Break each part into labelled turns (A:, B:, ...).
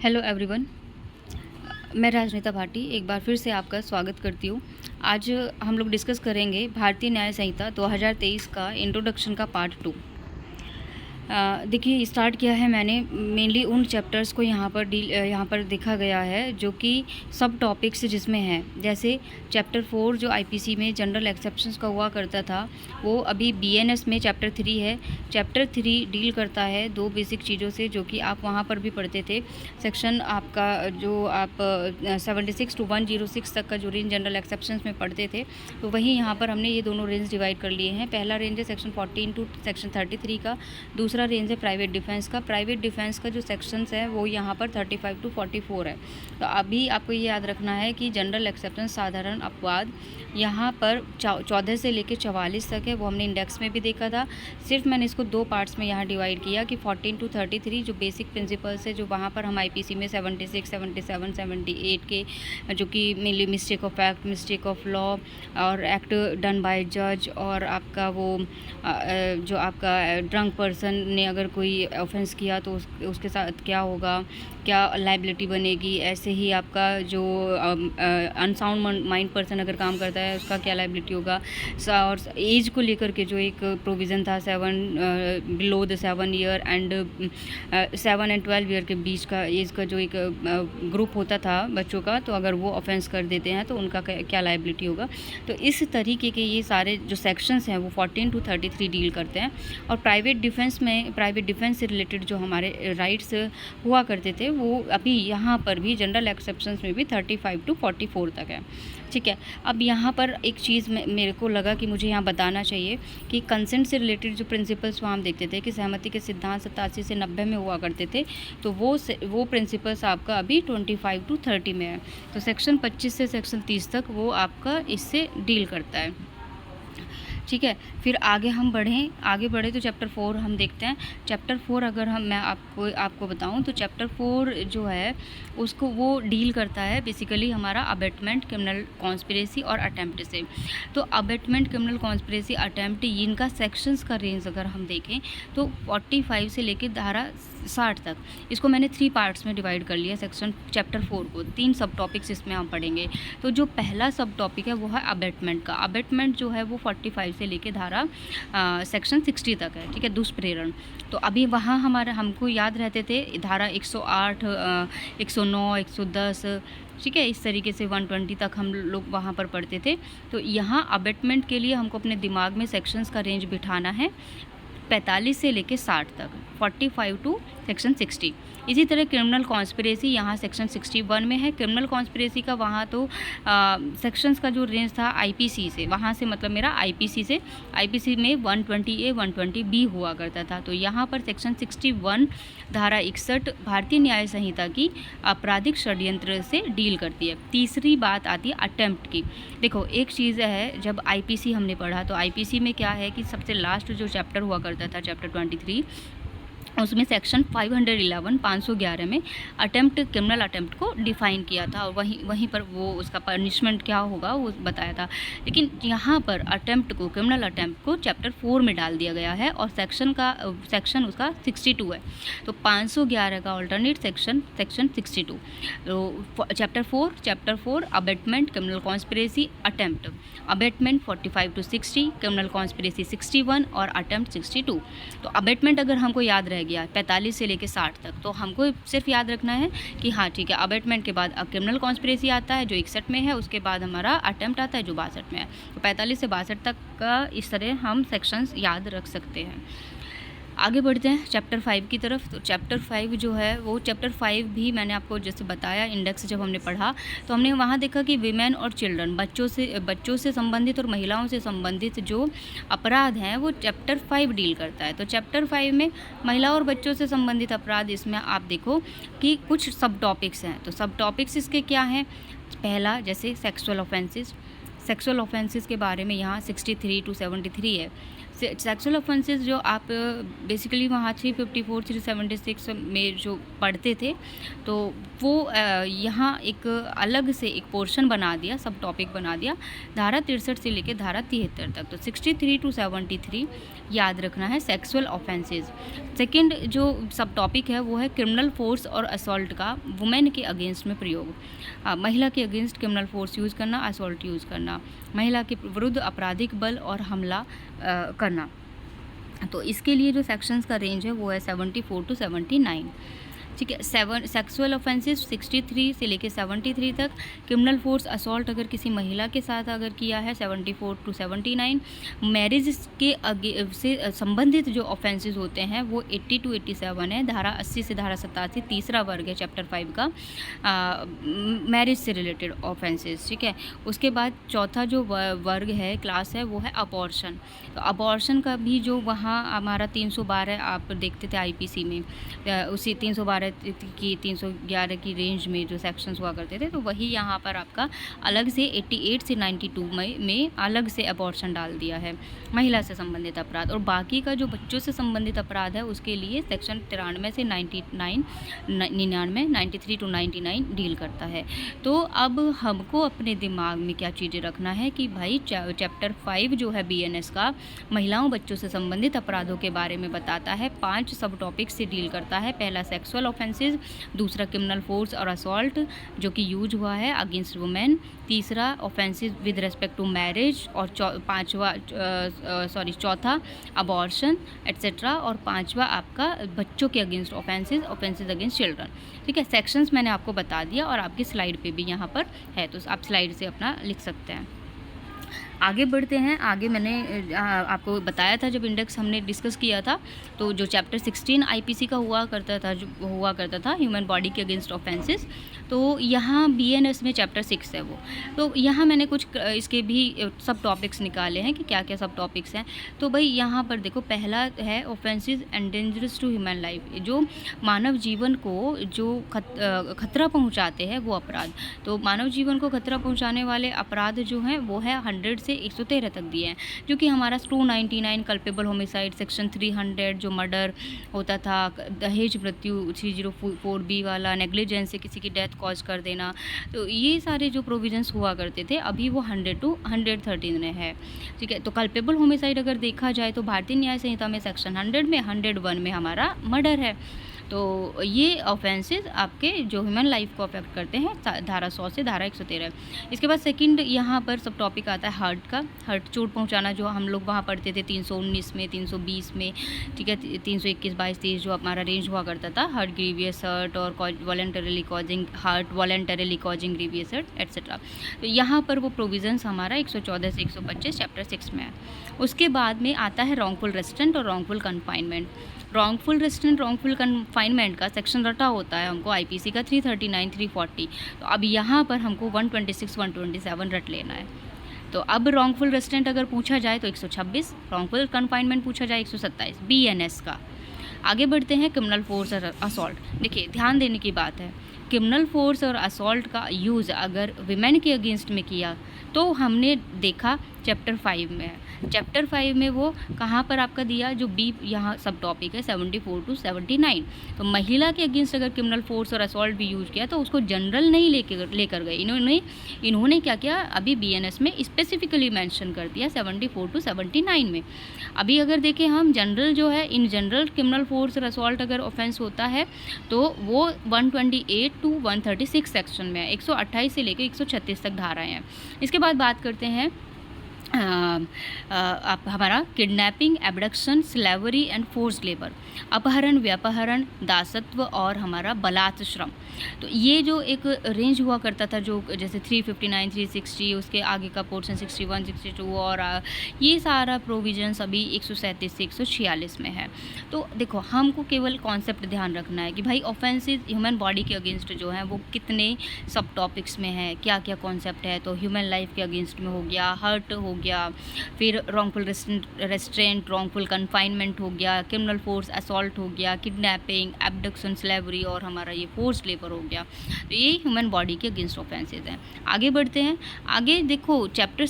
A: Hello everyone. मैं राजनीता भाटी एक बार फिर से आपका स्वागत करती हूँ। आज हम लोग डिस्कस करेंगे भारतीय न्याय संहिता 2023 का इंट्रोडक्शन का पार्ट 2। देखिए, स्टार्ट किया है मैंने मेनली उन चैप्टर्स को यहाँ पर देखा गया है जो कि सब टॉपिक्स जिसमें हैं। जैसे चैप्टर 4 जो आईपीसी में जनरल एक्सेप्शंस का हुआ करता था, वो अभी बीएनएस में चैप्टर 3 है। चैप्टर 3 डील करता है दो बेसिक चीज़ों से जो कि आप वहाँ पर भी पढ़ते थे। सेक्शन आपका जो आप 76 to 106 तक का जो रेंज जनरल एक्सेप्शंस में पढ़ते थे, तो वहीं यहाँ पर हमने ये दोनों रेंज डिवाइड कर लिए हैं। पहला रेंज है सेक्शन 14 to सेक्शन 33 का, दूसरा रेंज है प्राइवेट डिफेंस का। प्राइवेट डिफेंस का जो सेक्शंस है वो यहाँ पर 35 to 44 है। तो अभी आपको ये याद रखना है कि जनरल एक्सेप्टेंस साधारण अपवाद यहाँ पर 14 से लेकर 44 तक है। वो हमने इंडेक्स में भी देखा था। सिर्फ मैंने इसको दो पार्ट्स में यहाँ डिवाइड किया कि 14 to 33 जो बेसिक प्रिंसिपल्स है, जो वहाँ पर हम आईपीसी में 76, 77, 78 के जो कि mainly mistake of act, mistake of law और एक्ट डन बाय जज, और आपका वो जो आपका ड्रंक पर्सन ने अगर कोई ऑफेंस किया तो उसके साथ क्या होगा, क्या लाइबिलिटी बनेगी। ऐसे ही आपका जो अनसाउंड माइंड पर्सन अगर काम करता है उसका क्या लाइबिलिटी होगा। और एज को लेकर के जो एक प्रोविज़न था, 7 below the 7 year and 7 and 12 year के बीच का एज का जो एक ग्रुप होता था बच्चों का, तो अगर वो ऑफेंस कर देते हैं तो उनका क्या लाइबिलिटी होगा। तो इस तरीके के ये सारे जो सेक्शंस हैं वो 14 to 33 डील करते हैं। और प्राइवेट डिफेंस से रिलेटेड जो हमारे राइट्स हुआ करते थे वो अभी यहाँ पर भी जनरल एक्सेप्शंस में भी 35 to 44 तक है। ठीक है, अब यहाँ पर एक चीज़ मेरे को लगा कि मुझे यहाँ बताना चाहिए कि कंसेंट से रिलेटेड जो प्रिंसिपल्स वहाँ हम देखते थे कि सहमति के सिद्धांत 87 से 90 में हुआ करते थे, तो वो प्रिंसिपल्स आपका अभी 25 to 30 में है। तो सेक्शन 25 से सेक्शन 30 तक वो आपका इससे डील करता है। ठीक है, फिर आगे बढ़े तो चैप्टर 4 हम देखते हैं। चैप्टर 4 अगर मैं आपको बताऊं तो चैप्टर 4 जो है उसको वो डील करता है बेसिकली हमारा अबेटमेंट, क्रिमिनल कॉन्स्पिरेसी और अटेम्प्ट से। तो अबेटमेंट, क्रिमिनल कॉन्स्पिरेसी, अटेम्प्ट, इनका सेक्शंस का रेंज अगर हम देखें तो 45 से लेकर धारा 60 तक, इसको मैंने 3 पार्ट्स में डिवाइड कर लिया। सेक्शन चैप्टर 4 को 3 सब टॉपिक्स इसमें हम पढ़ेंगे। तो जो पहला सब टॉपिक है वो है अबेटमेंट का। अबेटमेंट जो है वो 45 से लेके धारा सेक्शन 60 तक है। ठीक है, दुष्प्रेरण। तो अभी वहाँ हमको याद रहते थे धारा 108, 109, 110, ठीक है, इस तरीके से 120 तक हम लोग वहाँ पर पढ़ते थे। तो यहाँ अबेटमेंट के लिए हमको अपने दिमाग में सेक्शंस का रेंज बिठाना है 45 से लेके 60 तक, 45 टू सेक्शन 60। इसी तरह क्रिमिनल कॉन्स्पिरेसी यहाँ सेक्शन 61 में है। क्रिमिनल कॉन्स्पिरेसी का वहाँ तो सेक्शंस का जो रेंज था आईपीसी से, वहाँ से मतलब मेरा आईपीसी में 120A 120B हुआ करता था। तो यहाँ पर सेक्शन 61 धारा 61 भारतीय न्याय संहिता की आपराधिक षड्यंत्र से डील करती है। तीसरी बात आती है अटेम्प्ट की। देखो, एक चीज़ है, जब आईपीसी हमने पढ़ा तो आईपीसी में क्या है कि सबसे लास्ट जो चैप्टर हुआ करता था, चैप्टर 23, उसमें सेक्शन 511 में अटेम्प्ट, क्रिमिनल अटेम्प्ट को डिफ़ाइन किया था और वहीं पर वो उसका पनिशमेंट क्या होगा वो बताया था। लेकिन यहाँ पर अटेम्प्ट को, क्रिमिनल अटेम्प्ट को चैप्टर 4 में डाल दिया गया है और सेक्शन उसका 62 है। तो 511 का ऑल्टरनेट सेक्शन 62। तो chapter 4 abetment, criminal conspiracy, attempt. Abetment 45 to 60, criminal conspiracy 61 और अटेम्प्ट 62। तो अबेटमेंट अगर हमको याद रह गया 45 से लेकर 60 तक, तो हमको सिर्फ याद रखना है कि हाँ ठीक है, अबेटमेंट के बाद क्रिमिनल कॉन्स्पिरेसी आता है जो 61 में है, उसके बाद हमारा अटेम्प्ट आता है जो 62 में है। तो 45 से 62 तक का इस तरह हम सेक्शंस याद रख सकते हैं। आगे बढ़ते हैं चैप्टर 5 की तरफ। तो चैप्टर 5 जो है वो चैप्टर 5 भी मैंने आपको जैसे बताया, इंडेक्स जब हमने पढ़ा तो हमने वहाँ देखा कि वीमेन और चिल्ड्रन, बच्चों से संबंधित और महिलाओं से संबंधित जो अपराध हैं वो चैप्टर 5 डील करता है। तो चैप्टर 5 में महिला और बच्चों से संबंधित अपराध, इसमें आप देखो कि कुछ सब टॉपिक्स हैं। तो सब टॉपिक्स इसके क्या हैं? पहला जैसे सेक्सुअल ऑफेंसेस के बारे में यहाँ 63 to 73 है। सेक्सुअल ऑफेंसेस जो आप बेसिकली वहाँ 354 376 में जो पढ़ते थे, तो वो यहाँ एक अलग से एक पोर्शन बना दिया, सब टॉपिक बना दिया, धारा 63 से लेकर धारा 73 तक। तो 63 टू 73 याद रखना है सेक्सुअल ऑफेंसेस। सेकंड जो सब टॉपिक है वो है क्रिमिनल फोर्स और असॉल्ट का वुमेन के अगेंस्ट में प्रयोग। महिला के अगेंस्ट क्रिमिनल फोर्स यूज़ करना, असॉल्ट यूज़ करना, महिला के विरुद्ध आपराधिक बल और हमला करना। तो इसके लिए जो सेक्शंस का रेंज है वो है 74 टू 79। ठीक है। सेक्सुअल ऑफेंसेस 63 से लेके 73 तक। क्रिमिनल फोर्स असॉल्ट अगर किसी महिला के साथ अगर किया है 74 टू 79। मैरिज के से संबंधित जो ऑफेंसेस होते हैं वो 80 टू 87 है। धारा 80 से धारा 87 तीसरा वर्ग है चैप्टर 5 का, मैरिज से रिलेटेड ऑफेंसेस। ठीक है। उसके बाद चौथा जो वर्ग है, क्लास है, वो है अबॉर्शन। तो अबॉर्शन का भी जो वहाँ हमारा 312 आप देखते थे आईपीसी में, उसी 312 की 311 की रेंज में जो सेक्शंस हुआ करते थे, तो वही यहाँ पर आपका अलग से 88 से 92 में अलग से अबॉर्शन डाल दिया है, महिला से संबंधित अपराध। और बाकी का जो बच्चों से संबंधित अपराध है उसके लिए सेक्शन 93 से 93 टू 99 डील करता है। तो अब हमको अपने दिमाग में क्या चीज़ें रखना है कि भाई चैप्टर 5 जो है बीएनएस का महिलाओं बच्चों से संबंधित अपराधों के बारे में बताता है, 5 सब टॉपिक से डील करता है। पहला सेक्सुअल ऑफेंसेस, दूसरा क्रिमिनल फोर्स और असॉल्ट जो कि यूज हुआ है अगेंस्ट वुमेन, तीसरा offences with respect to marriage, और चौथा अबॉर्शन एट्सेट्रा, और पांचवा आपका बच्चों के अगेंस्ट ऑफेंसेस अगेंस्ट चिल्ड्रन। ठीक है। सेक्शंस मैंने आपको बता दिया और आपकी स्लाइड पे भी यहाँ पर है, तो आप स्लाइड से अपना लिख सकते हैं। आगे बढ़ते हैं। आगे मैंने आपको बताया था जब इंडेक्स हमने डिस्कस किया था, तो जो चैप्टर 16 आईपीसी का हुआ करता था ह्यूमन बॉडी के अगेंस्ट ऑफेंसेस, तो यहाँ बीएनएस में चैप्टर 6 है वो। तो यहाँ मैंने कुछ इसके भी सब टॉपिक्स निकाले हैं कि क्या क्या सब टॉपिक्स हैं। तो भाई यहाँ पर देखो, पहला है ऑफेंसेस एंडेंजरस टू ह्यूमन लाइफ, जो मानव जीवन को जो खतरा पहुँचाते हैं वो अपराध। तो मानव जीवन को खतरा पहुँचाने वाले अपराध जो हैं वो है 100 से 113 तक दिए हैं, जो कि हमारा 299 कल्पेबल होमिसाइड, सेक्शन 300 जो मर्डर होता था, दहेज मृत्यु 304B वाला, नेग्लिजेंस से किसी की डेथ कॉज कर देना, तो ये सारे जो प्रोविजंस हुआ करते थे अभी वो 100 टू 113 में है। ठीक है। तो कल्पेबल होमिसाइड अगर देखा जाए तो भारतीय न्याय संहिता में सेक्शन 100 में 101 में हमारा मर्डर है। तो ये ऑफेंसेस आपके जो ह्यूमन लाइफ को अफेक्ट करते हैं, धारा 100 से धारा 113। इसके बाद सेकंड यहाँ पर सब टॉपिक आता है हर्ट का। हर्ट, चोट पहुँचाना, जो हम लोग वहाँ पढ़ते थे 319 में, 320 में। ठीक है। 321, 22, 23 जो हमारा रेंज हुआ करता था, हर्ट, ग्रीवियस हर्ट और voluntarily causing hurt, voluntarily causing grievous hurt etcetera. तो यहाँ पर वो प्रोविजंस हमारा 114 से 125 चैप्टर 6 में है। उसके बाद में आता है रॉन्गफुल रेस्ट्रेंट और wrongful confinement. Wrongful restaurant, wrongful confinement का सेक्शन रटा होता है हमको आईपीसी का 339, 340। तो अब यहाँ पर हमको 126, 127 रट लेना है। तो अब रॉन्गफुल रेस्ट्रेंट अगर पूछा जाए तो 126, रॉन्गफुल कन्फाइनमेंट पूछा जाए 127 बीएनएस का। आगे बढ़ते हैं क्रिमिनल फोर्स और असॉल्ट। देखिए, ध्यान देने की बात है, क्रिमिनल फोर्स और असॉल्ट का यूज़ अगर विमेन के अगेंस्ट में किया तो हमने देखा चैप्टर 5 में है। चैप्टर 5 में वो कहाँ पर आपका दिया, जो बी यहाँ सब टॉपिक है 74 टू 79। तो महिला के अगेंस्ट अगर क्रिमिनल फोर्स और असॉल्ट भी यूज किया तो उसको जनरल नहीं लेकर गए इन्होंने क्या किया, अभी बीएनएस में स्पेसिफिकली मेंशन कर दिया 74 टू 79 में। अभी अगर देखें हम जनरल जो है, इन जनरल क्रिमिनल फोर्स और असॉल्ट अगर ऑफेंस होता है तो वो 128 टू 136 सेक्शन में है, 128 से लेकर 136 तक धाराएँ हैं। इसके बाद बात करते हैं आप हमारा kidnapping, abduction, slavery and force labour, अपहरण, व्यापहरण, दासत्व और हमारा बलात् श्रम। तो ये जो एक रेंज हुआ करता था, जो जैसे 359, 360, उसके आगे का पोर्शन 61, 62 और ये सारा प्रोविजंस अभी 137 से 146 में है। तो देखो, हमको केवल कॉन्सेप्ट ध्यान रखना है कि भाई ऑफेंसेस ह्यूमन बॉडी के अगेंस्ट जो है वो कितने सब टॉपिक्स में है, क्या क्या कॉन्सेप्ट है। तो ह्यूमन लाइफ के अगेंस्ट में हो गया, हर्ट हो गया, फिर रॉन्गफुल रेस्ट्रेंट, रॉन्गफुल कन्फाइनमेंट हो गया, क्रिमिनल फोर्स असॉल्ट हो गया, किडनैपिंग, एब्डक्शन, स्लेवरी और हमारा ये फोर्स लेबर हो गया। तो ये ह्यूमन बॉडी के अगेंस्ट ऑफेंसेज हैं। आगे बढ़ते हैं। आगे देखो चैप्टर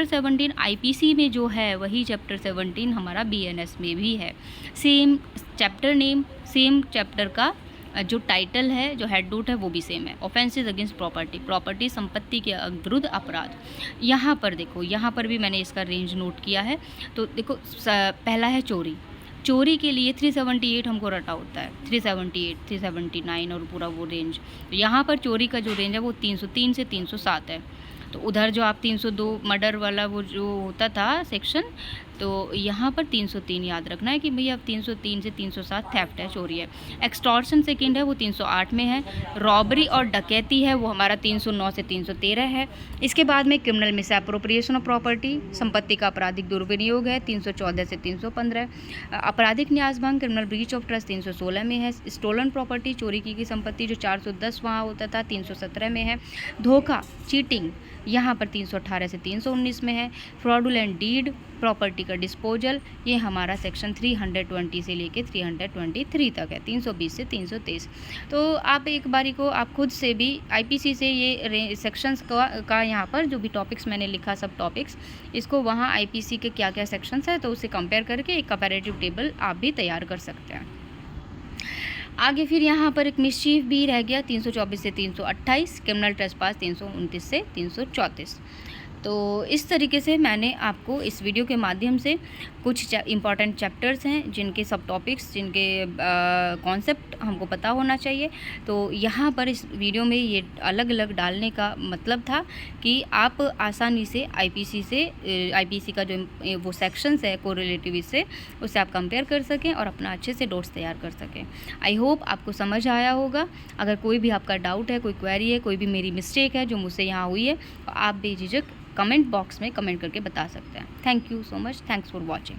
A: 17 आईपीसी में जो है वही चैप्टर 17 हमारा बीएनएस में भी है। Same chapter name, same chapter का जो टाइटल है, जो हेड नोट है वो भी सेम है। ऑफेंसेस अगेंस्ट प्रॉपर्टी संपत्ति के विरुद्ध अपराध। यहाँ पर देखो, यहाँ पर भी मैंने इसका रेंज नोट किया है। तो देखो पहला है चोरी के लिए 378 हमको रटा होता है, 378, 379 और पूरा वो रेंज। तो यहाँ पर चोरी का जो रेंज है वो 303 से 307 है। तो उधर जो आप 302 मर्डर वाला वो जो होता था सेक्शन, तो यहाँ पर 303 याद रखना है कि भैया अब 303 से 307 थेफ्ट है, चोरी है। एक्सटॉर्शन सेकेंड है वो 308 में है। रॉबरी और डकैती है वो हमारा 309 से 313 है। इसके बाद में क्रिमिनल मिसएप्रोप्रिएशन ऑफ प्रॉपर्टी, संपत्ति का आपराधिक दुर्विनियोग है 314 से 315। आपराधिक न्यासभंग, क्रिमिनल ब्रीच ऑफ ट्रस्ट 316 में है। स्टोलन प्रॉपर्टी, चोरी की गई संपत्ति जो 410 वहाँ होता था 317 में है। धोखा, चीटिंग, यहाँ पर 318 से 319 में है। फ्रॉडुलेंट डीड, प्रॉपर्टी का डिस्पोजल, ये हमारा सेक्शन 320 से लेके 323 तक है, 320 से 323। तो आप एक बारी को आप खुद से भी आईपीसी से ये सेक्शंस का यहाँ पर जो भी टॉपिक्स मैंने लिखा, सब टॉपिक्स, इसको वहाँ आईपीसी के क्या क्या सेक्शंस है तो उसे कंपेयर करके एक कंपैरेटिव टेबल आप भी तैयार कर सकते हैं। आगे फिर यहाँ पर एक मिसचीफ भी रह गया 324 से 328, क्रिमिनल ट्रेसपास 329 से 334। तो इस तरीके से मैंने आपको इस वीडियो के माध्यम से कुछ इंपॉर्टेंट चैप्टर्स हैं जिनके सब टॉपिक्स, जिनके कॉन्सेप्ट हमको पता होना चाहिए। तो यहाँ पर इस वीडियो में ये अलग अलग डालने का मतलब था कि आप आसानी से आईपीसी का जो वो सेक्शंस है कोरिलेटिव से, उससे आप कंपेयर कर सकें और अपना अच्छे से नोट्स तैयार कर सकें। आई होप आपको समझ आया होगा। अगर कोई भी आपका डाउट है, कोई क्वेरी है, कोई भी मेरी मिस्टेक है जो मुझसे यहाँ हुई है, तो आप बेझिझक कमेंट बॉक्स में कमेंट करके बता सकते हैं। Thank you so much, thanks for watching.